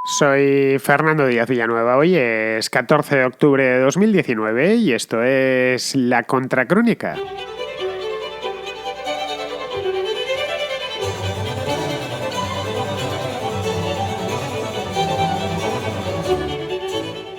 Soy Fernando Díaz Villanueva. Hoy es 14 de octubre de 2019 y esto es La Contracrónica.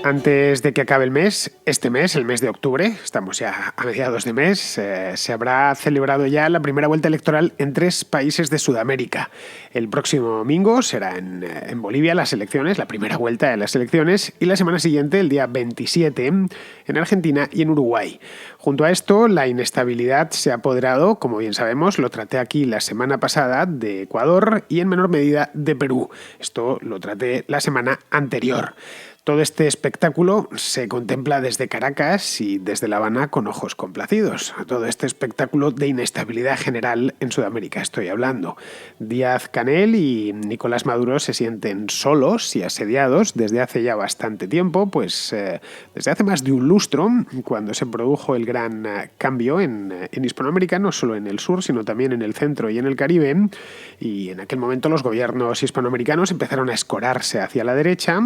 Antes de que acabe el mes, el mes de octubre, estamos ya a mediados de mes, se habrá celebrado ya la primera vuelta electoral en 3 países de Sudamérica. El próximo domingo será en Bolivia las elecciones, la primera vuelta de las elecciones, y la semana siguiente, el día 27, en Argentina y en Uruguay. Junto a esto, la inestabilidad se ha apoderado, como bien sabemos, lo traté aquí la semana pasada, de Ecuador y en menor medida de Perú. Esto lo traté la semana anterior. Todo este espectáculo se contempla desde Caracas y desde La Habana con ojos complacidos. Todo este espectáculo de inestabilidad general en Sudamérica estoy hablando. Díaz-Canel y Nicolás Maduro se sienten solos y asediados desde hace ya bastante tiempo, pues desde hace más de un lustro, cuando se produjo el gran cambio en Hispanoamérica, no solo en el sur, sino también en el centro y en el Caribe. Y en aquel momento los gobiernos hispanoamericanos empezaron a escorarse hacia la derecha,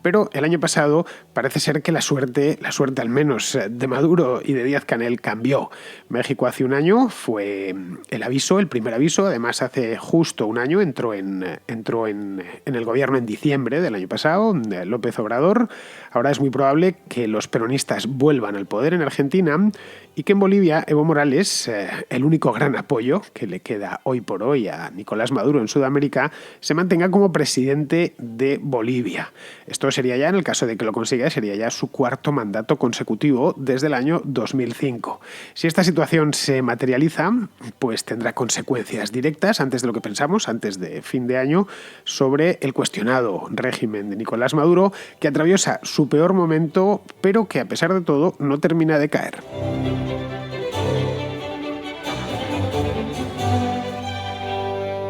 pero el año pasado parece ser que la suerte al menos de Maduro y de Díaz-Canel cambió. México hace un año fue el primer aviso, además hace justo un año entró en el gobierno en diciembre del año pasado, López Obrador. Ahora es muy probable que los peronistas vuelvan al poder en Argentina y que en Bolivia Evo Morales, el único gran apoyo que le queda hoy por hoy a Nicolás Maduro en Sudamérica, se mantenga como presidente de Bolivia. Esto sería ya, en el caso de que lo consiga, sería ya su 4º mandato consecutivo desde el año 2005. Si esta situación se materializa, pues tendrá consecuencias directas, antes de lo que pensamos, antes de fin de año, sobre el cuestionado régimen de Nicolás Maduro, que atraviesa su peor momento, pero que a pesar de todo no termina de caer.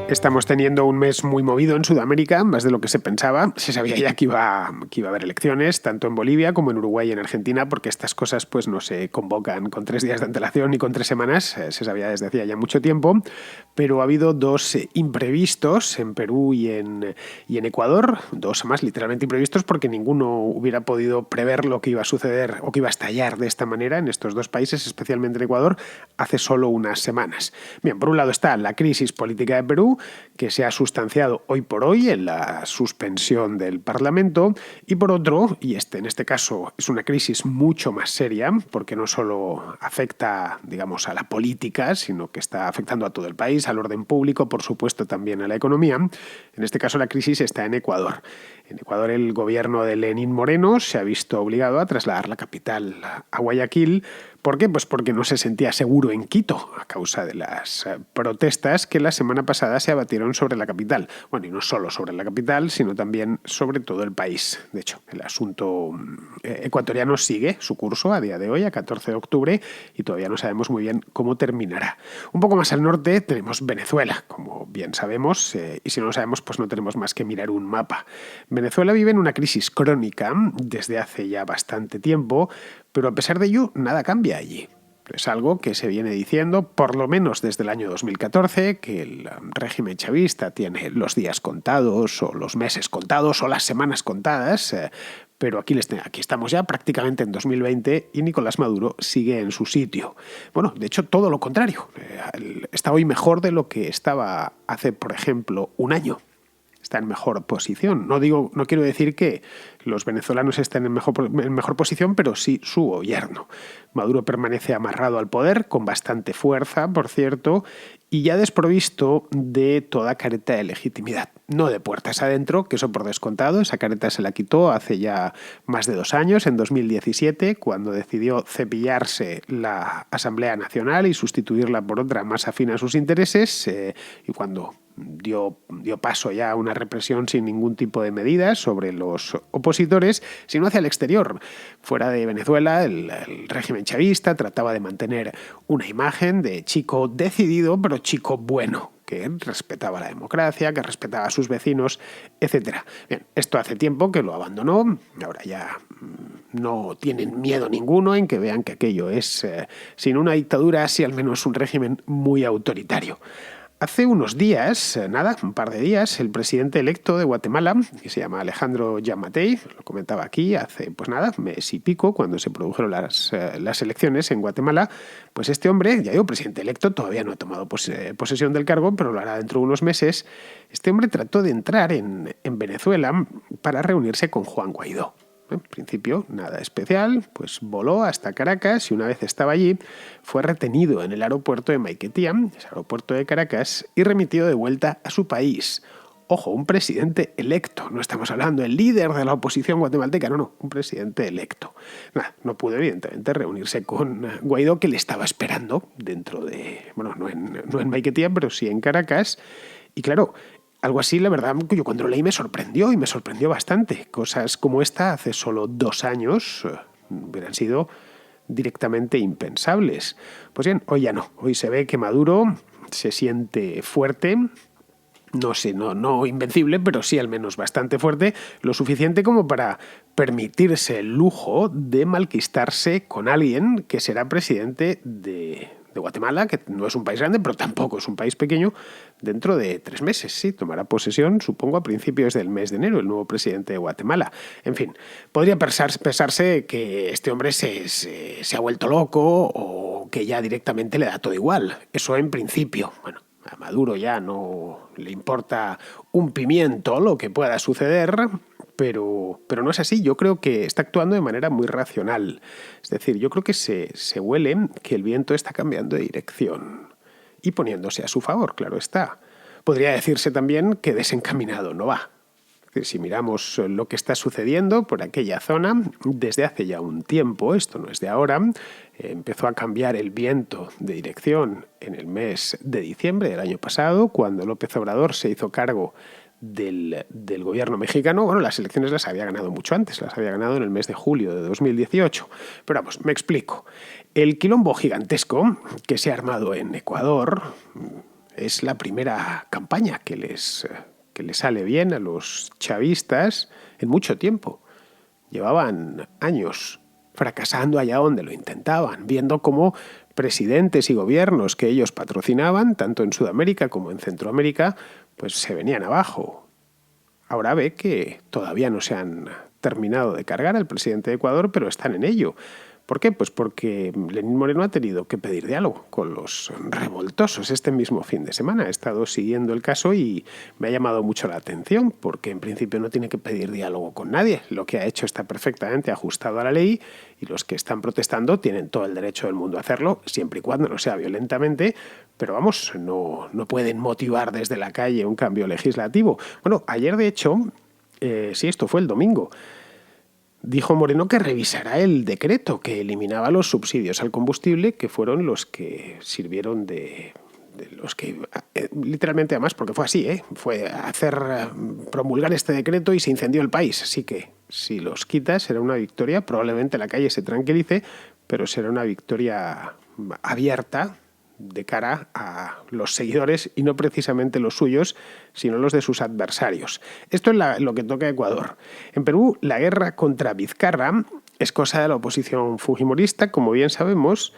Estamos teniendo un mes muy movido en Sudamérica, más de lo que se pensaba. Se sabía ya que iba a haber elecciones, tanto en Bolivia como en Uruguay y en Argentina, porque estas cosas pues no se convocan con 3 días de antelación ni con 3 semanas, se sabía desde hacía ya mucho tiempo, pero ha habido 2 imprevistos en Perú y en Ecuador, 2 más literalmente imprevistos porque ninguno hubiera podido prever lo que iba a suceder o que iba a estallar de esta manera en estos 2 países, especialmente en Ecuador, hace solo unas semanas. Bien, por un lado está la crisis política de Perú, que se ha sustanciado hoy por hoy en la suspensión del Parlamento, y por otro, y en este caso es una crisis mucho más seria, porque no solo afecta, digamos, a la política, sino que está afectando a todo el país, al orden público, por supuesto también a la economía. En este caso la crisis está en Ecuador. En Ecuador el gobierno de Lenín Moreno se ha visto obligado a trasladar la capital a Guayaquil. ¿Por qué? Pues porque no se sentía seguro en Quito a causa de las protestas que la semana pasada se abatieron sobre la capital. Bueno, y no solo sobre la capital, sino también sobre todo el país. De hecho, el asunto ecuatoriano sigue su curso a día de hoy, a 14 de octubre, y todavía no sabemos muy bien cómo terminará. Un poco más al norte tenemos Venezuela, como bien sabemos, y si no lo sabemos, pues no tenemos más que mirar un mapa. Venezuela vive en una crisis crónica desde hace ya bastante tiempo, pero a pesar de ello, nada cambia allí. Es algo que se viene diciendo por lo menos desde el año 2014, que el régimen chavista tiene los días contados, o los meses contados, o las semanas contadas, pero aquí estamos ya prácticamente en 2020 y Nicolás Maduro sigue en su sitio. Bueno, de hecho, todo lo contrario. Está hoy mejor de lo que estaba hace, por ejemplo, un año. Está en mejor posición. No quiero decir que los venezolanos estén en mejor posición, pero sí su gobierno. Maduro permanece amarrado al poder, con bastante fuerza, por cierto, y ya desprovisto de toda careta de legitimidad. No de puertas adentro, que eso por descontado, esa careta se la quitó hace ya más de 2 años, en 2017, cuando decidió cepillarse la Asamblea Nacional y sustituirla por otra más afín a sus intereses, y cuando dio paso ya a una represión sin ningún tipo de medidas sobre los opositores, sino hacia el exterior. Fuera de Venezuela, el régimen chavista trataba de mantener una imagen de chico decidido, pero chico bueno, que respetaba la democracia, que respetaba a sus vecinos, etc. Bien, esto hace tiempo que lo abandonó, ahora ya no tienen miedo ninguno en que vean que aquello es, sin una dictadura, sí al menos un régimen muy autoritario. Hace unos días, un par de días, el presidente electo de Guatemala, que se llama Alejandro Yamatei, lo comentaba aquí hace mes y pico, cuando se produjeron las elecciones en Guatemala, pues este hombre, ya digo, presidente electo, todavía no ha tomado posesión del cargo, pero lo hará dentro de unos meses. Este hombre trató de entrar en Venezuela para reunirse con Juan Guaidó. En principio, nada especial, pues voló hasta Caracas y una vez estaba allí, fue retenido en el aeropuerto de Maiquetía, ese aeropuerto de Caracas, y remitido de vuelta a su país. Ojo, un presidente electo, no estamos hablando del líder de la oposición guatemalteca, no, un presidente electo. No pudo evidentemente reunirse con Guaidó, que le estaba esperando dentro de, no en Maiquetía, pero sí en Caracas. Y claro, algo así, la verdad, yo cuando lo leí me sorprendió y me sorprendió bastante. Cosas como esta hace solo 2 años hubieran sido directamente impensables. Pues bien, hoy ya no. Hoy se ve que Maduro se siente fuerte, no sé, no invencible, pero sí al menos bastante fuerte, lo suficiente como para permitirse el lujo de malquistarse con alguien que será presidente de Guatemala, que no es un país grande, pero tampoco es un país pequeño, dentro de 3 meses. Sí, tomará posesión, supongo, a principios del mes de enero, el nuevo presidente de Guatemala. En fin, podría pensarse que este hombre se ha vuelto loco o que ya directamente le da todo igual. Eso en principio. Bueno, a Maduro ya no le importa un pimiento lo que pueda suceder, pero no es así. Yo creo que está actuando de manera muy racional. Es decir, yo creo que se huele que el viento está cambiando de dirección y poniéndose a su favor, claro está. Podría decirse también que desencaminado no va. Es decir, si miramos lo que está sucediendo por aquella zona, desde hace ya un tiempo, esto no es de ahora, empezó a cambiar el viento de dirección en el mes de diciembre del año pasado, cuando López Obrador se hizo cargo del gobierno mexicano. Bueno, las elecciones las había ganado mucho antes, las había ganado en el mes de julio de 2018. Pero vamos, me explico. El quilombo gigantesco que se ha armado en Ecuador es la primera campaña que les sale bien a los chavistas en mucho tiempo. Llevaban años fracasando allá donde lo intentaban, viendo cómo presidentes y gobiernos que ellos patrocinaban, tanto en Sudamérica como en Centroamérica, pues se venían abajo. Ahora ve que todavía no se han terminado de cargar al presidente de Ecuador, pero están en ello. ¿Por qué? Pues porque Lenín Moreno ha tenido que pedir diálogo con los revoltosos este mismo fin de semana. He estado siguiendo el caso y me ha llamado mucho la atención, porque en principio no tiene que pedir diálogo con nadie. Lo que ha hecho está perfectamente ajustado a la ley y los que están protestando tienen todo el derecho del mundo a hacerlo, siempre y cuando no sea violentamente, pero vamos, no pueden motivar desde la calle un cambio legislativo. Bueno, ayer de hecho, sí, esto fue el domingo, dijo Moreno que revisará el decreto que eliminaba los subsidios al combustible, que fueron los que sirvieron de los que, literalmente además, porque fue así, fue hacer promulgar este decreto y se incendió el país. Así que si los quitas será una victoria, probablemente la calle se tranquilice, pero será una victoria abierta de cara a los seguidores y no precisamente los suyos, sino los de sus adversarios. Esto es lo que toca a Ecuador. En Perú, la guerra contra Vizcarra es cosa de la oposición fujimorista, como bien sabemos,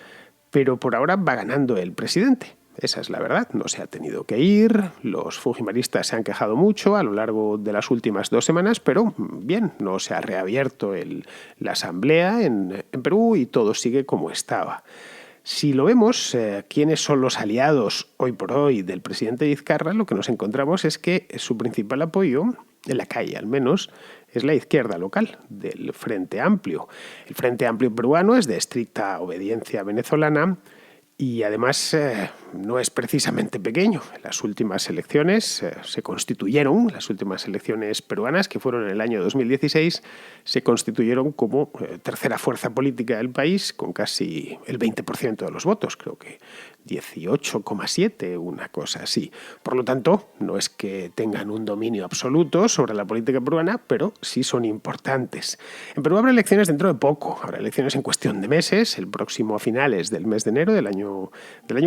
pero por ahora va ganando el presidente. Esa es la verdad, no se ha tenido que ir, los fujimoristas se han quejado mucho a lo largo de las últimas 2 semanas, pero bien, no se ha reabierto la asamblea en Perú y todo sigue como estaba. Si lo vemos, quiénes son los aliados hoy por hoy del presidente Vizcarra, lo que nos encontramos es que su principal apoyo, en la calle al menos, es la izquierda local del Frente Amplio. El Frente Amplio peruano es de estricta obediencia venezolana y además no es precisamente pequeño. Las últimas elecciones se constituyeron, las últimas elecciones peruanas, que fueron en el año 2016, se constituyeron como tercera fuerza política del país, con casi el 20% de los votos, creo que 18,7, una cosa así. Por lo tanto, no es que tengan un dominio absoluto sobre la política peruana, pero sí son importantes. En Perú habrá elecciones dentro de poco, habrá elecciones en cuestión de meses, el próximo a finales del mes de enero del año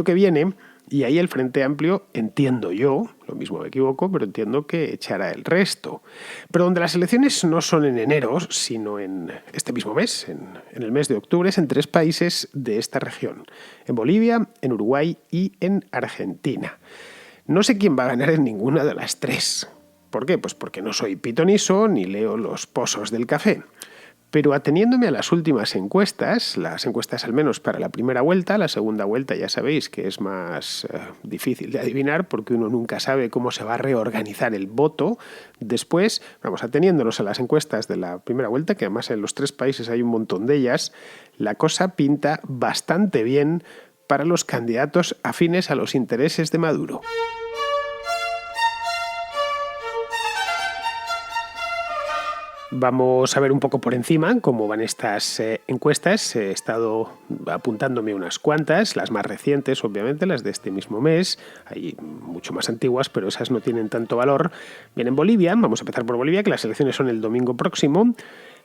que viene, y ahí el Frente Amplio, entiendo yo, lo mismo me equivoco, pero entiendo que echará el resto. Pero donde las elecciones no son en enero, sino en este mismo mes, en el mes de octubre, es en 3 países de esta región, en Bolivia, en Uruguay y en Argentina. No sé quién va a ganar en ninguna de las tres. ¿Por qué? Pues porque no soy pitoniso ni leo los pozos del café. Pero ateniéndome a las últimas encuestas, las encuestas al menos para la primera vuelta, la segunda vuelta ya sabéis que es más difícil de adivinar porque uno nunca sabe cómo se va a reorganizar el voto. Después, vamos, ateniéndonos a las encuestas de la primera vuelta, que además en los tres países hay un montón de ellas, la cosa pinta bastante bien para los candidatos afines a los intereses de Maduro. Vamos a ver un poco por encima cómo van estas encuestas. He estado apuntándome unas cuantas, las más recientes, obviamente, las de este mismo mes. Hay mucho más antiguas, pero esas no tienen tanto valor. Bien, en Bolivia, vamos a empezar por Bolivia, que las elecciones son el domingo próximo.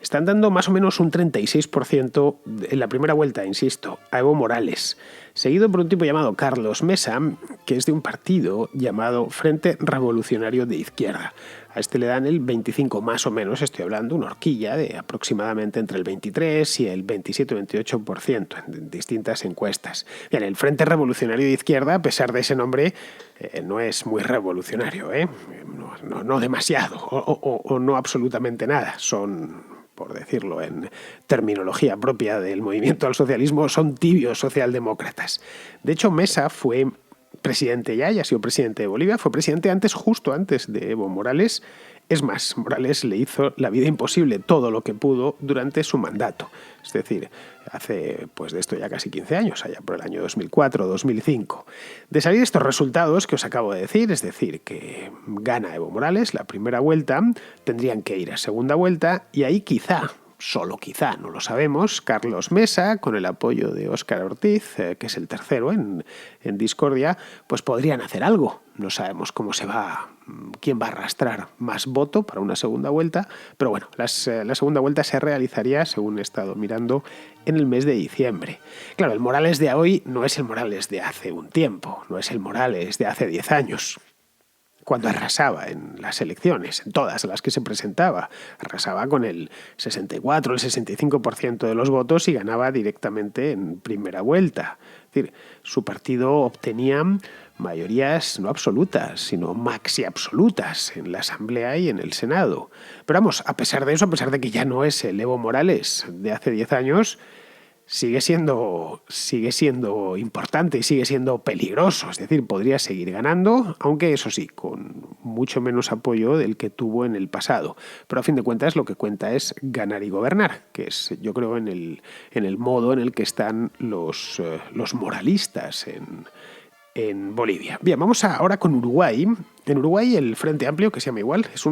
Están dando más o menos un 36% en la primera vuelta, insisto, a Evo Morales, seguido por un tipo llamado Carlos Mesa, que es de un partido llamado Frente Revolucionario de Izquierda. A este le dan el 25 más o menos, estoy hablando, una horquilla de aproximadamente entre el 23 y el 27-28% en distintas encuestas. Bien, el Frente Revolucionario de Izquierda, a pesar de ese nombre, no es muy revolucionario, no demasiado, o no absolutamente nada. Son, por decirlo en terminología propia del movimiento al socialismo, son tibios socialdemócratas. De hecho, Mesa fue presidente ya ha sido presidente de Bolivia, fue presidente justo antes de Evo Morales. Es más, Morales le hizo la vida imposible todo lo que pudo durante su mandato. Es decir, hace pues de esto ya casi 15 años, allá por el año 2004-2005. De salir estos resultados que os acabo de decir, es decir, que gana Evo Morales la primera vuelta, tendrían que ir a segunda vuelta y ahí quizá, solo quizá, no lo sabemos, Carlos Mesa, con el apoyo de Óscar Ortiz, que es el tercero en discordia, pues podrían hacer algo. No sabemos quién va a arrastrar más voto para una segunda vuelta, pero bueno, la segunda vuelta se realizaría, según he estado mirando, en el mes de diciembre. Claro, el Morales de hoy no es el Morales de hace un tiempo, no es el Morales de hace 10 años. Cuando arrasaba en las elecciones, en todas las que se presentaba, arrasaba con el 64, el 65% de los votos y ganaba directamente en primera vuelta. Es decir, su partido obtenía mayorías no absolutas, sino maxi absolutas en la Asamblea y en el Senado. Pero vamos, a pesar de eso, a pesar de que ya no es el Evo Morales de hace 10 años, sigue siendo importante y sigue siendo peligroso. Es decir, podría seguir ganando, aunque eso sí, con mucho menos apoyo del que tuvo en el pasado. Pero a fin de cuentas lo que cuenta es ganar y gobernar, que es, yo creo, en el modo en el que están los moralistas en Bolivia. Bien, vamos ahora con Uruguay. En Uruguay el Frente Amplio, que se llama igual, esto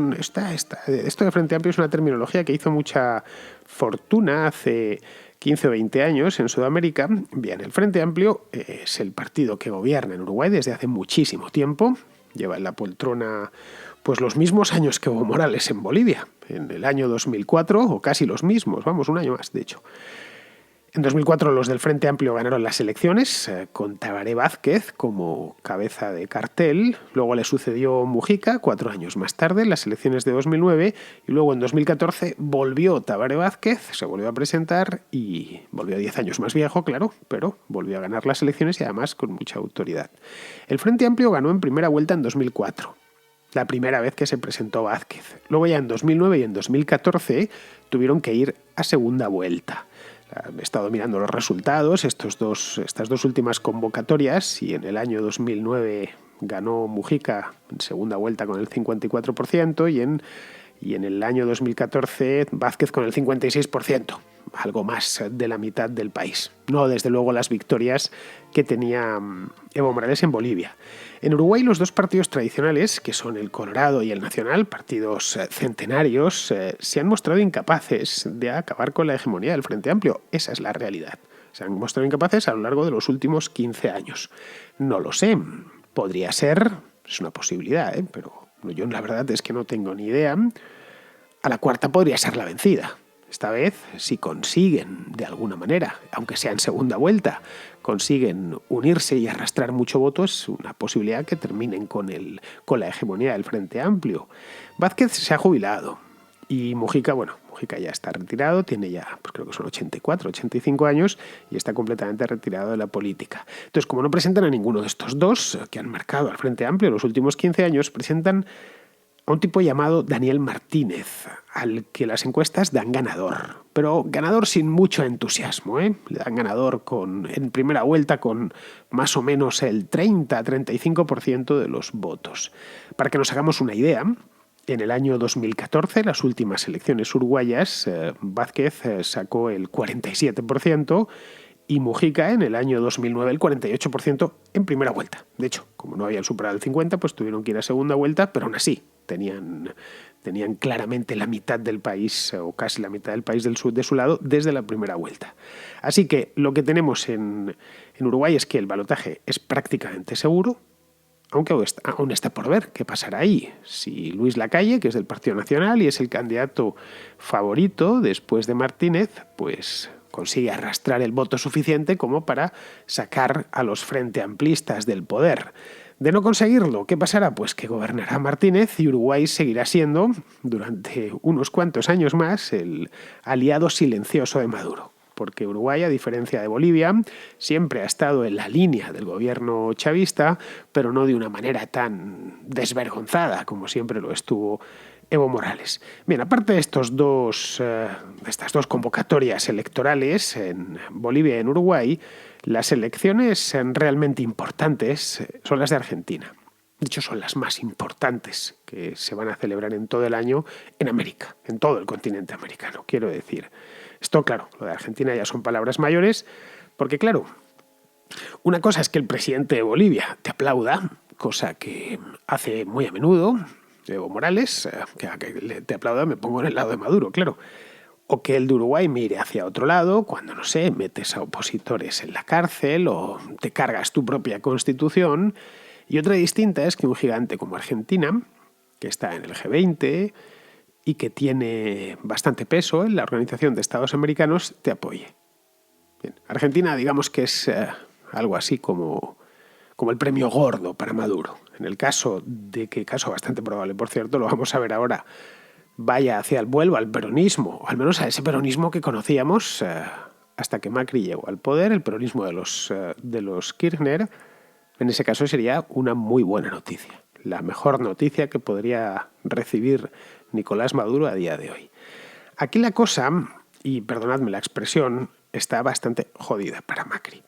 de Frente Amplio es una terminología que hizo mucha fortuna hace 15 o 20 años en Sudamérica. Bien, el Frente Amplio es el partido que gobierna en Uruguay desde hace muchísimo tiempo. Lleva en la poltrona pues los mismos años que Evo Morales en Bolivia, en el año 2004, o casi los mismos, vamos, un año más, de hecho. En 2004 los del Frente Amplio ganaron las elecciones con Tabaré Vázquez como cabeza de cartel. Luego le sucedió Mujica 4 años más tarde en las elecciones de 2009 y luego en 2014 volvió Tabaré Vázquez, se volvió a presentar y volvió 10 años más viejo, claro, pero volvió a ganar las elecciones y además con mucha autoridad. El Frente Amplio ganó en primera vuelta en 2004. La primera vez que se presentó Vázquez. Luego ya en 2009 y en 2014 tuvieron que ir a segunda vuelta. He estado mirando los resultados, estas dos últimas convocatorias, y en el año 2009 ganó Mujica en segunda vuelta con el 54% y en el año 2014 Vázquez con el 56%, algo más de la mitad del país. No, desde luego, las victorias que tenía Evo Morales en Bolivia. En Uruguay los dos partidos tradicionales, que son el Colorado y el Nacional, partidos centenarios, se han mostrado incapaces de acabar con la hegemonía del Frente Amplio. Esa es la realidad. Se han mostrado incapaces a lo largo de los últimos 15 años. No lo sé, podría ser, es una posibilidad, pero yo la verdad es que no tengo ni idea. A la cuarta podría ser la vencida. Esta vez, si consiguen, de alguna manera, aunque sea en segunda vuelta, consiguen unirse y arrastrar mucho voto, es una posibilidad que terminen con la hegemonía del Frente Amplio. Vázquez se ha jubilado y Mujica Mujica ya está retirado, tiene ya, pues creo que son 84, 85 años y está completamente retirado de la política. Entonces, como no presentan a ninguno de estos dos que han marcado al Frente Amplio en los últimos 15 años, presentan a un tipo llamado Daniel Martínez, al que las encuestas dan ganador, pero ganador sin mucho entusiasmo, ¿eh? Le dan ganador en primera vuelta con más o menos el 30-35% de los votos. Para que nos hagamos una idea, en el año 2014, las últimas elecciones uruguayas, Vázquez sacó el 47%, y Mujica en el año 2009 el 48% en primera vuelta. De hecho, como no habían superado el 50%, pues tuvieron que ir a segunda vuelta, pero aún así tenían claramente la mitad del país, o casi la mitad del país del sur de su lado, desde la primera vuelta. Así que lo que tenemos en Uruguay es que el balotaje es prácticamente seguro, aunque aún está por ver qué pasará ahí. Si Luis Lacalle, que es del Partido Nacional y es el candidato favorito después de Martínez, pues consigue arrastrar el voto suficiente como para sacar a los frente amplistas del poder. De no conseguirlo, ¿qué pasará? Pues que gobernará Martínez y Uruguay seguirá siendo, durante unos cuantos años más, el aliado silencioso de Maduro. Porque Uruguay, a diferencia de Bolivia, siempre ha estado en la línea del gobierno chavista, pero no de una manera tan desvergonzada como siempre lo estuvo Evo Morales. Bien, aparte de estas dos convocatorias electorales en Bolivia y en Uruguay, las elecciones realmente importantes son las de Argentina. De hecho, son las más importantes que se van a celebrar en todo el año en América, en todo el continente americano, quiero decir. Esto, claro, lo de Argentina ya son palabras mayores, porque, claro, una cosa es que el presidente de Bolivia te aplauda, cosa que hace muy a menudo Evo Morales, que te aplauda, me pongo en el lado de Maduro, claro. O que el de Uruguay mire hacia otro lado cuando, no sé, metes a opositores en la cárcel o te cargas tu propia constitución. Y otra distinta es que un gigante como Argentina, que está en el G20 y que tiene bastante peso en la Organización de Estados Americanos, te apoye. Bien, Argentina, digamos que es algo así como el premio gordo para Maduro. En el caso de que, caso bastante probable, por cierto, lo vamos a ver ahora, vaya hacia el vuelvo al peronismo, o al menos a ese peronismo que conocíamos hasta que Macri llegó al poder, el peronismo de los Kirchner. En ese caso sería una muy buena noticia, la mejor noticia que podría recibir Nicolás Maduro a día de hoy. Aquí la cosa, y perdonadme la expresión, está bastante jodida para Macri.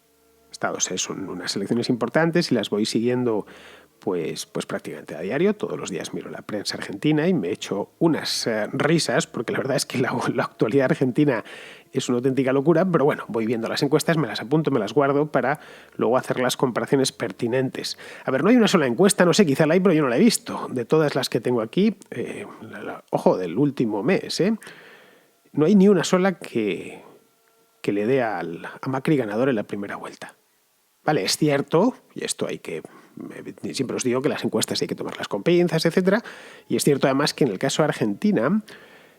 Son unas elecciones importantes y las voy siguiendo pues prácticamente a diario. Todos los días miro la prensa argentina y me echo unas risas, porque la verdad es que la actualidad argentina es una auténtica locura, pero bueno, voy viendo las encuestas, me las apunto, me las guardo para luego hacer las comparaciones pertinentes. A ver, no hay una sola encuesta, no sé, quizá la hay, pero yo no la he visto. De todas las que tengo aquí, ojo, del último mes, no hay ni una sola que le dé a Macri ganador en la primera vuelta. Vale, es cierto, y esto siempre os digo que las encuestas hay que tomarlas con pinzas, etc. Y es cierto además que en el caso de Argentina,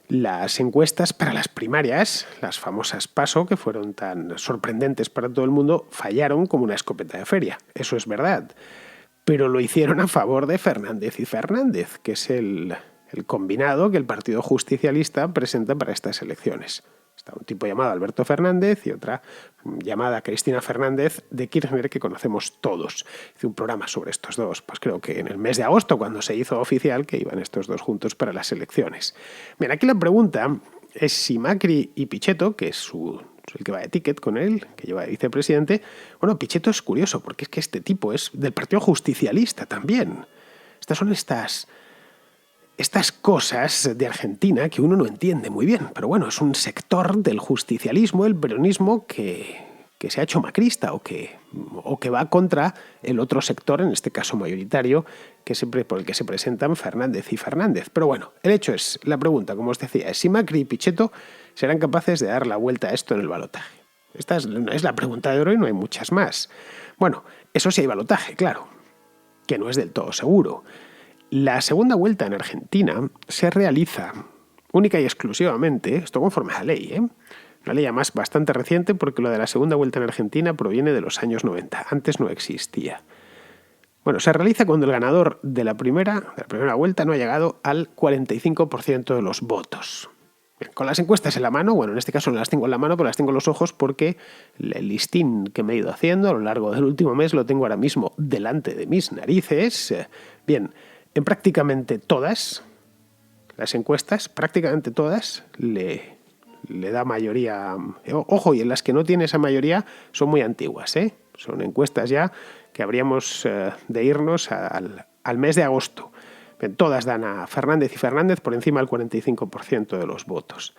las encuestas para las primarias, las famosas PASO, que fueron tan sorprendentes para todo el mundo, fallaron como una escopeta de feria. Eso es verdad. Pero lo hicieron a favor de Fernández y Fernández, que es el combinado que el Partido Justicialista presenta para estas elecciones. Está un tipo llamado Alberto Fernández y otra llamada Cristina Fernández de Kirchner, que conocemos todos. Hice un programa sobre estos dos, pues creo que en el mes de agosto, cuando se hizo oficial que iban estos dos juntos para las elecciones. Bien, aquí la pregunta es si Macri y Pichetto, que es el que va de ticket con él, que lleva de vicepresidente, bueno, Pichetto es curioso, porque es que este tipo es del Partido Justicialista también. Estas son estas cosas de Argentina que uno no entiende muy bien, pero bueno, es un sector del justicialismo, el peronismo que se ha hecho macrista o que va contra el otro sector, en este caso mayoritario, por el que se presentan Fernández y Fernández. Pero bueno, el hecho es, la pregunta, como os decía, es si Macri y Pichetto serán capaces de dar la vuelta a esto en el balotaje. Esta es la pregunta de oro y no hay muchas más. Bueno, eso sí hay balotaje, claro, que no es del todo seguro. La segunda vuelta en Argentina se realiza única y exclusivamente, esto conforme a la ley, una ley además bastante reciente porque lo de la segunda vuelta en Argentina proviene de los años 90, antes no existía. Bueno, se realiza cuando el ganador de la primera vuelta no ha llegado al 45% de los votos. Bien, con las encuestas en la mano, bueno, en este caso no las tengo en la mano, pero las tengo en los ojos porque el listín que me he ido haciendo a lo largo del último mes lo tengo ahora mismo delante de mis narices. Bien, en prácticamente todas las encuestas, prácticamente todas, le da mayoría. Ojo, y en las que no tiene esa mayoría son muy antiguas, ¿eh? Son encuestas ya que habríamos de irnos al mes de agosto. Bien, todas dan a Fernández y Fernández por encima del 45% de los votos.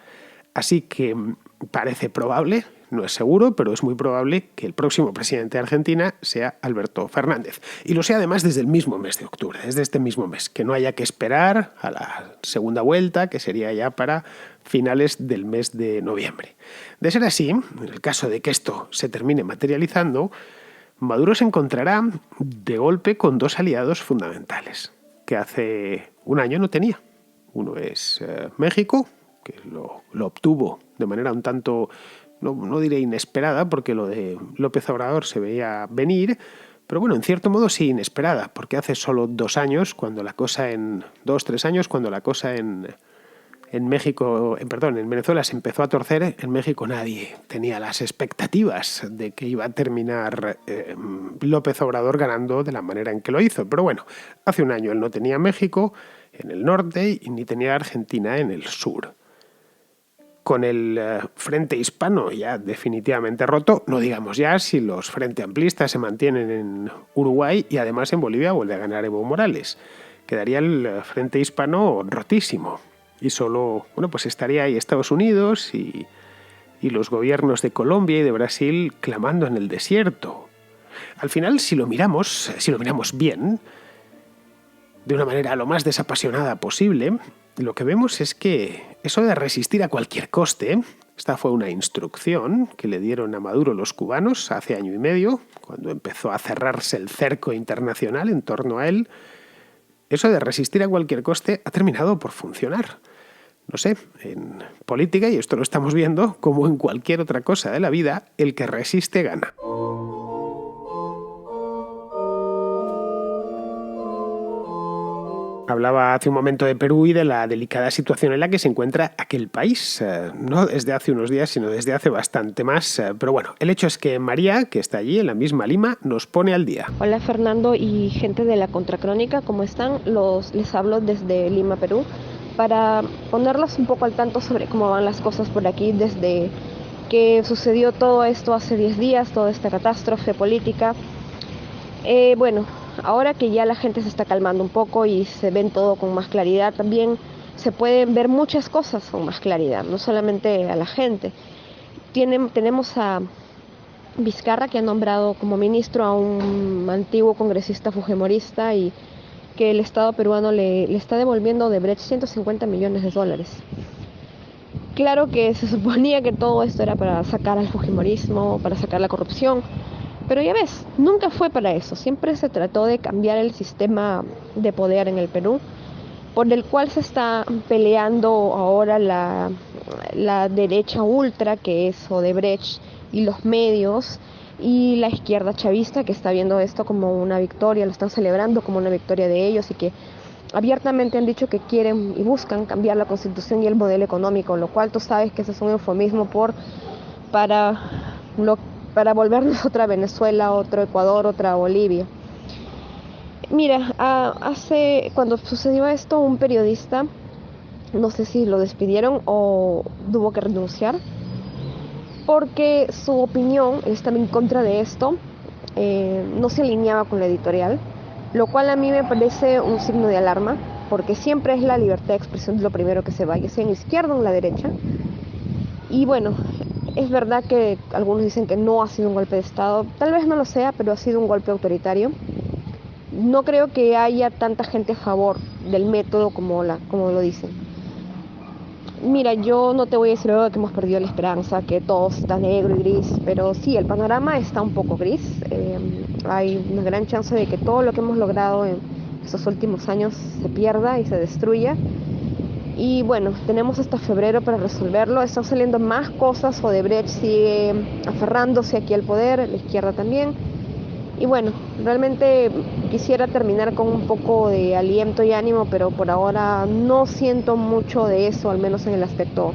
Así que parece probable, no es seguro, pero es muy probable que el próximo presidente de Argentina sea Alberto Fernández. Y lo sea además desde el mismo mes de octubre, desde este mismo mes, que no haya que esperar a la segunda vuelta, que sería ya para finales del mes de noviembre. De ser así, en el caso de que esto se termine materializando, Maduro se encontrará de golpe con dos aliados fundamentales que hace un año no tenía. Uno es México, que lo obtuvo de manera un tanto, no diré inesperada, porque lo de López Obrador se veía venir, pero bueno, en cierto modo sí inesperada, porque hace solo 2 años, cuando la cosa en 2-3 años, cuando la cosa en México, en Venezuela se empezó a torcer, en México nadie tenía las expectativas de que iba a terminar López Obrador ganando de la manera en que lo hizo. Pero bueno, hace un año él no tenía México en el norte y ni tenía Argentina en el sur. Con el Frente Hispano ya definitivamente roto, no digamos ya si los Frente Amplistas se mantienen en Uruguay y además en Bolivia vuelve a ganar Evo Morales. Quedaría el Frente Hispano rotísimo. Y solo, pues estaría ahí Estados Unidos y los gobiernos de Colombia y de Brasil clamando en el desierto. Al final, si lo miramos bien, de una manera lo más desapasionada posible, lo que vemos es que eso de resistir a cualquier coste, esta fue una instrucción que le dieron a Maduro los cubanos hace año y medio, cuando empezó a cerrarse el cerco internacional en torno a él. Eso de resistir a cualquier coste ha terminado por funcionar. No sé, en política, y esto lo estamos viendo, como en cualquier otra cosa de la vida, el que resiste gana. Hablaba hace un momento de Perú y de la delicada situación en la que se encuentra aquel país, no desde hace unos días, sino desde hace bastante más. Pero bueno, el hecho es que María, que está allí en la misma Lima, nos pone al día. Hola Fernando y gente de la Contracrónica, ¿cómo están? Les hablo desde Lima, Perú, para ponerlos un poco al tanto sobre cómo van las cosas por aquí desde que sucedió todo esto hace 10 días, toda esta catástrofe política. Bueno, ahora que ya la gente se está calmando un poco y se ven todo con más claridad, también se pueden ver muchas cosas con más claridad, no solamente a la gente. Tenemos a Vizcarra, que ha nombrado como ministro a un antiguo congresista fujimorista y que el Estado peruano le está devolviendo a Odebrecht 150 millones de dólares. Claro que se suponía que todo esto era para sacar al fujimorismo, para sacar la corrupción, pero ya ves, nunca fue para eso. Siempre se trató de cambiar el sistema de poder en el Perú, por el cual se está peleando ahora la derecha ultra, que es Odebrecht, y los medios, y la izquierda chavista, que está viendo esto como una victoria, lo están celebrando como una victoria de ellos, y que abiertamente han dicho que quieren y buscan cambiar la constitución y el modelo económico, lo cual tú sabes que ese es un eufemismo para volvernos otra Venezuela, otro Ecuador, otra Bolivia. Mira, cuando sucedió esto, un periodista, no sé si lo despidieron o tuvo que renunciar, porque su opinión, él estaba en contra de esto, no se alineaba con la editorial, lo cual a mí me parece un signo de alarma, porque siempre es la libertad de expresión lo primero que se va, ya sea en la izquierda o en la derecha. Y bueno, es verdad que algunos dicen que no ha sido un golpe de Estado, tal vez no lo sea, pero ha sido un golpe autoritario. No creo que haya tanta gente a favor del método como lo dicen. Mira, yo no te voy a decir luego que hemos perdido la esperanza, que todo está negro y gris, pero sí, el panorama está un poco gris. Hay una gran chance de que todo lo que hemos logrado en estos últimos años se pierda y se destruya. Y bueno, tenemos hasta febrero para resolverlo. Están saliendo más cosas. Odebrecht sigue aferrándose aquí al poder, la izquierda también. Y bueno, realmente quisiera terminar con un poco de aliento y ánimo, pero por ahora no siento mucho de eso, al menos en el aspecto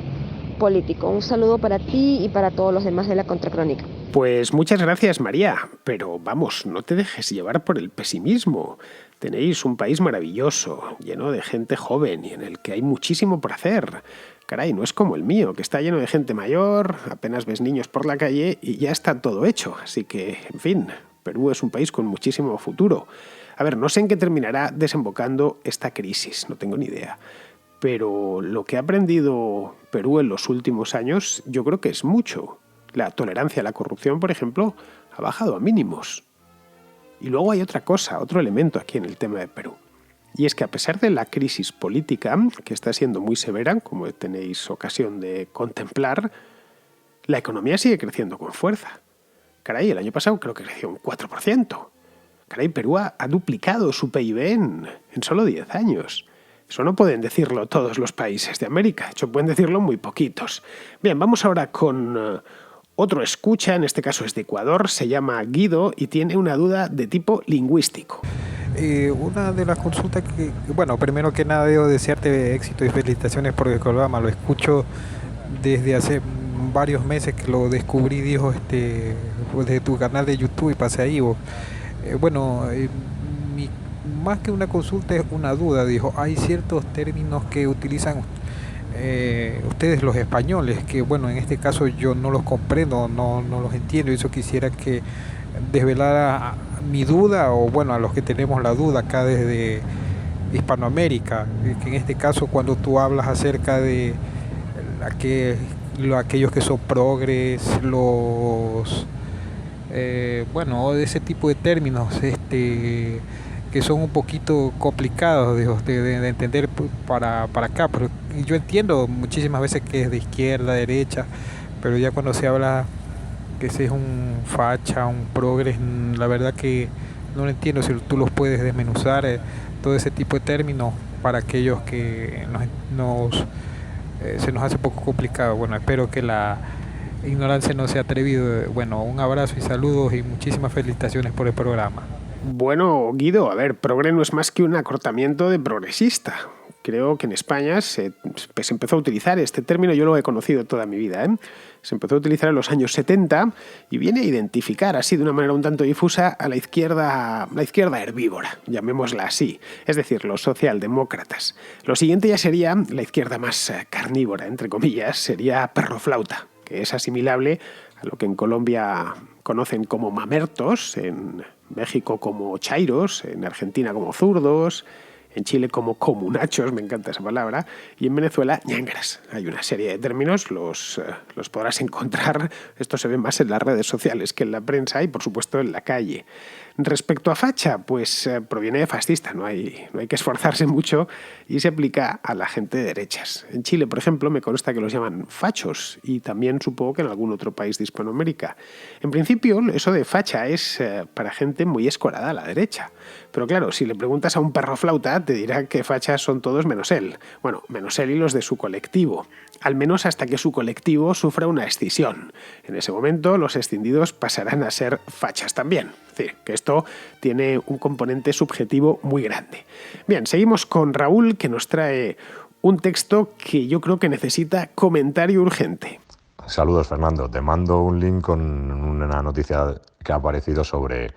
político. Un saludo para ti y para todos los demás de la Contracrónica. Pues muchas gracias, María, pero vamos, no te dejes llevar por el pesimismo. Tenéis un país maravilloso, lleno de gente joven y en el que hay muchísimo por hacer. Caray, no es como el mío, que está lleno de gente mayor, apenas ves niños por la calle y ya está todo hecho. Así que, en fin, Perú es un país con muchísimo futuro. A ver, no sé en qué terminará desembocando esta crisis, no tengo ni idea. Pero lo que ha aprendido Perú en los últimos años yo creo que es mucho. La tolerancia a la corrupción, por ejemplo, ha bajado a mínimos. Y luego hay otra cosa, otro elemento aquí en el tema de Perú. Y es que a pesar de la crisis política, que está siendo muy severa, como tenéis ocasión de contemplar, la economía sigue creciendo con fuerza. Caray, el año pasado creo que creció un 4%. Caray, Perú ha duplicado su PIB en solo 10 años. Eso no pueden decirlo todos los países de América, de hecho pueden decirlo muy poquitos. Bien, vamos ahora con otro escucha, en este caso es de Ecuador, se llama Guido y tiene una duda de tipo lingüístico. Una de las consultas que, bueno, primero que nada debo desearte éxito y felicitaciones por el programa, lo escucho desde hace varios meses que lo descubrí, dijo, desde tu canal de YouTube y pasé ahí. Más que una consulta es una duda, dijo, hay ciertos términos que utilizan ustedes los españoles, que bueno, en este caso yo no los comprendo, no los entiendo, y eso quisiera que desvelara mi duda, o bueno, a los que tenemos la duda acá desde Hispanoamérica, que en este caso cuando tú hablas acerca de aquellos que son progres, de ese tipo de términos, que son un poquito complicados de entender para acá, pero yo entiendo muchísimas veces que es de izquierda, derecha, pero ya cuando se habla que ese es un facha, un progres, la verdad que no lo entiendo. Si tú los puedes desmenuzar, todo ese tipo de términos para aquellos que se nos hace poco complicado. Bueno, espero que la ignorancia no sea atrevido. Bueno, un abrazo y saludos y muchísimas felicitaciones por el programa. Bueno, Guido, a ver, progre no es más que un acortamiento de progresista. Creo que en España se empezó a utilizar este término, yo lo he conocido toda mi vida, Se empezó a utilizar en los años 70 y viene a identificar así de una manera un tanto difusa a la izquierda herbívora, llamémosla así, es decir, los socialdemócratas. Lo siguiente ya sería la izquierda más carnívora, entre comillas, sería perroflauta, que es asimilable a lo que en Colombia conocen como mamertos, en México como chairos, en Argentina como zurdos, en Chile como comunachos, me encanta esa palabra, y en Venezuela ñangras. Hay una serie de términos, los podrás encontrar, esto se ve más en las redes sociales que en la prensa y por supuesto en la calle. Respecto a facha, pues proviene de fascista, no hay que esforzarse mucho y se aplica a la gente de derechas. En Chile, por ejemplo, me consta que los llaman fachos y también supongo que en algún otro país de Hispanoamérica. En principio, eso de facha es para gente muy escorada a la derecha. Pero claro, si le preguntas a un perroflauta, te dirá que fachas son todos menos él. Bueno, menos él y los de su colectivo. Al menos hasta que su colectivo sufra una escisión. En ese momento, los escindidos pasarán a ser fachas también. Es decir, que esto tiene un componente subjetivo muy grande. Bien, seguimos con Raúl, que nos trae un texto que yo creo que necesita comentario urgente. Saludos, Fernando. Te mando un link con una noticia que ha aparecido sobre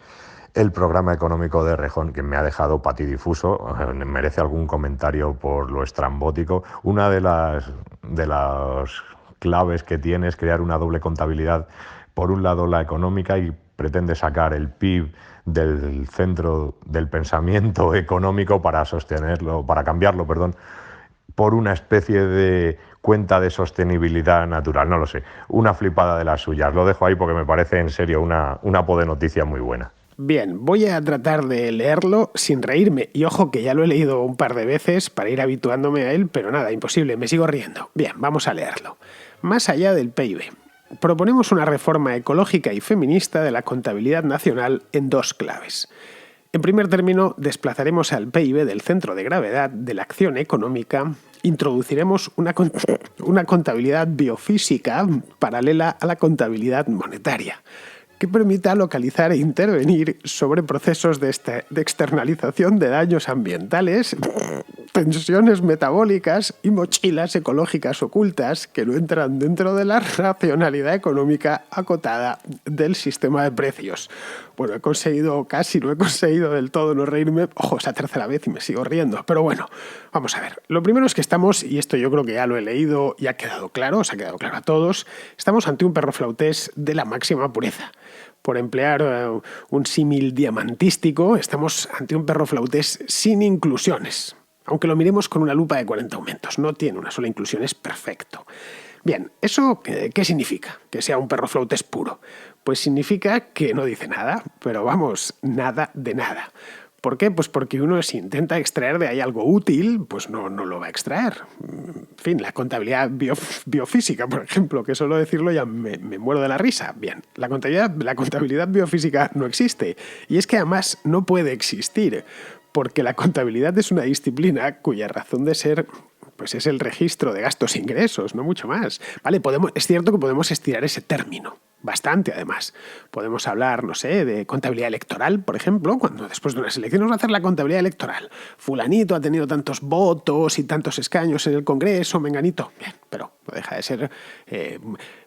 el programa económico de Rejón, que me ha dejado patidifuso. Merece algún comentario por lo estrambótico. Una de las claves que tiene es crear una doble contabilidad. Por un lado, la económica, y pretende sacar el PIB del centro del pensamiento económico para cambiarlo, por una especie de cuenta de sostenibilidad natural. No lo sé, una flipada de las suyas. Lo dejo ahí porque me parece en serio una noticia muy buena. Bien, voy a tratar de leerlo sin reírme. Y ojo que ya lo he leído un par de veces para ir habituándome a él, pero nada, imposible, me sigo riendo. Bien, vamos a leerlo. Más allá del PIB. Proponemos una reforma ecológica y feminista de la contabilidad nacional en dos claves. En primer término, desplazaremos al PIB del centro de gravedad de la acción económica, introduciremos una contabilidad biofísica paralela a la contabilidad monetaria. que permita localizar e intervenir sobre procesos de externalización de daños ambientales, tensiones metabólicas y mochilas ecológicas ocultas que no entran dentro de la racionalidad económica acotada del sistema de precios. Bueno, he conseguido casi, no he conseguido del todo no reírme. Ojo, es la tercera vez y me sigo riendo. Pero bueno, vamos a ver. Lo primero es que estamos, y esto yo creo que ya lo he leído y ha quedado claro, os ha quedado claro a todos, estamos ante un perro flautés de la máxima pureza. Por emplear un símil diamantístico, estamos ante un perro flautés sin inclusiones. Aunque lo miremos con una lupa de 40 aumentos. No tiene una sola inclusión, es perfecto. Bien, ¿eso qué significa? Que sea un perro flautés puro. Pues significa que no dice nada, pero vamos, nada de nada. ¿Por qué? Pues porque uno, si intenta extraer de ahí algo útil, pues no lo va a extraer. En fin, la contabilidad biofísica, por ejemplo, que solo decirlo ya me muero de la risa. Bien, la contabilidad biofísica no existe. Y es que además no puede existir, porque la contabilidad es una disciplina cuya razón de ser pues es el registro de gastos e ingresos, no mucho más. Vale, es cierto que podemos estirar ese término, bastante además. Podemos hablar, no sé, de contabilidad electoral, por ejemplo, cuando después de unas elecciones vamos a hacer la contabilidad electoral. Fulanito ha tenido tantos votos y tantos escaños en el Congreso, menganito. Bien, pero no deja de ser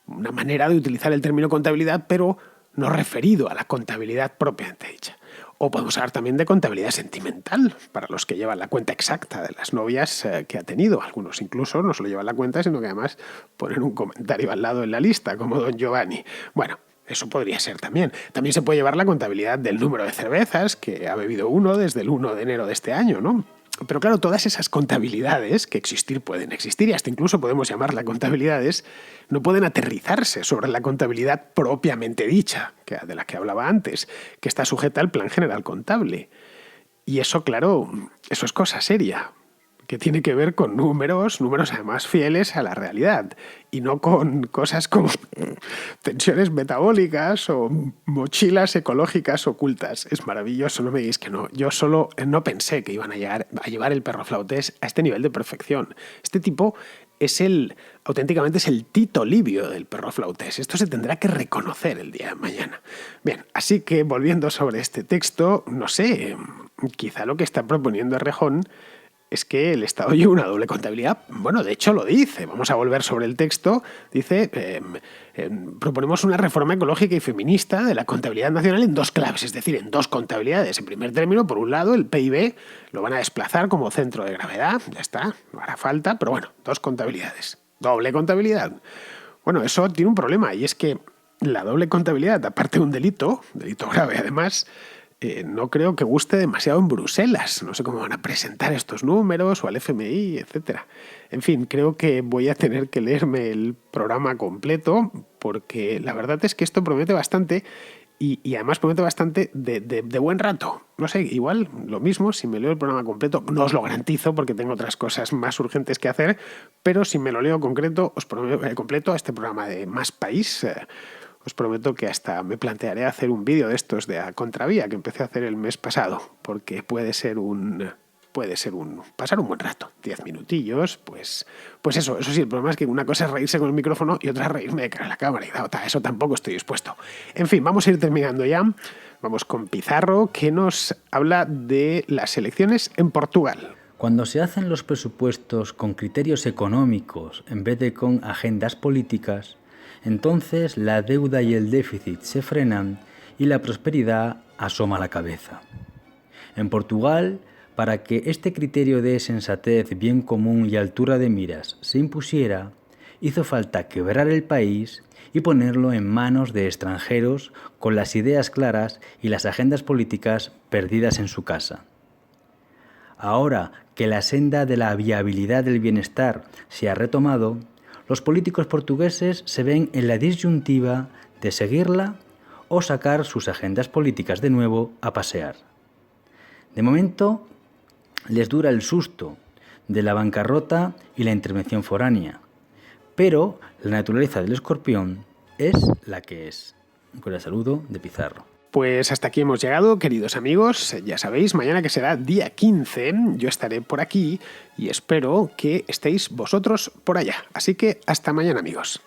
una manera de utilizar el término contabilidad, pero no referido a la contabilidad propiamente dicha. O podemos hablar también de contabilidad sentimental, para los que llevan la cuenta exacta de las novias que ha tenido. Algunos incluso no solo llevan la cuenta, sino que además ponen un comentario al lado en la lista, como don Giovanni. Bueno, eso podría ser también. También se puede llevar la contabilidad del número de cervezas que ha bebido uno desde el 1 de enero de este año, ¿no? Pero claro, todas esas contabilidades que pueden existir y hasta incluso podemos llamarlas contabilidades, no pueden aterrizarse sobre la contabilidad propiamente dicha, de la que hablaba antes, que está sujeta al plan general contable. Y eso, claro, eso es cosa seria, que tiene que ver con números además fieles a la realidad, y no con cosas como tensiones metabólicas o mochilas ecológicas ocultas. Es maravilloso, no me digáis que no. Yo solo no pensé que iban a llevar el perro flautés a este nivel de perfección. Este tipo auténticamente es el Tito Livio del perro flautés. Esto se tendrá que reconocer el día de mañana. Bien, así que volviendo sobre este texto, no sé, quizá lo que está proponiendo Errejón es que el Estado lleva una doble contabilidad. Bueno, de hecho lo dice. Vamos a volver sobre el texto. Dice, proponemos una reforma ecológica y feminista de la contabilidad nacional en dos claves, es decir, en dos contabilidades. En primer término, por un lado, el PIB lo van a desplazar como centro de gravedad. Ya está, no hará falta, pero bueno, dos contabilidades. Doble contabilidad. Bueno, eso tiene un problema, y es que la doble contabilidad, aparte de un delito grave además, no creo que guste demasiado en Bruselas. No sé cómo van a presentar estos números o al FMI, etc. En fin, creo que voy a tener que leerme el programa completo, porque la verdad es que esto promete bastante y además promete bastante de buen rato. No sé, igual lo mismo si me leo el programa completo. No os lo garantizo porque tengo otras cosas más urgentes que hacer, pero si me lo leo completo a este programa de Más País, os prometo que hasta me plantearé hacer un vídeo de estos de a contravía que empecé a hacer el mes pasado, porque puede ser pasar un buen rato, 10 minutillos, pues eso sí, el problema es que una cosa es reírse con el micrófono y otra es reírme de cara a la cámara, y eso tampoco estoy dispuesto. En fin, vamos a ir terminando ya. Vamos con Pizarro, que nos habla de las elecciones en Portugal. Cuando se hacen los presupuestos con criterios económicos en vez de con agendas políticas, entonces la deuda y el déficit se frenan y la prosperidad asoma la cabeza. En Portugal, para que este criterio de sensatez, bien común y altura de miras se impusiera, hizo falta quebrar el país y ponerlo en manos de extranjeros con las ideas claras y las agendas políticas perdidas en su casa. Ahora que la senda de la viabilidad del bienestar se ha retomado, los políticos portugueses se ven en la disyuntiva de seguirla o sacar sus agendas políticas de nuevo a pasear. De momento, les dura el susto de la bancarrota y la intervención foránea, pero la naturaleza del escorpión es la que es. Un cordial saludo de Pizarro. Pues hasta aquí hemos llegado, queridos amigos. Ya sabéis, mañana que será día 15, yo estaré por aquí y espero que estéis vosotros por allá. Así que hasta mañana, amigos.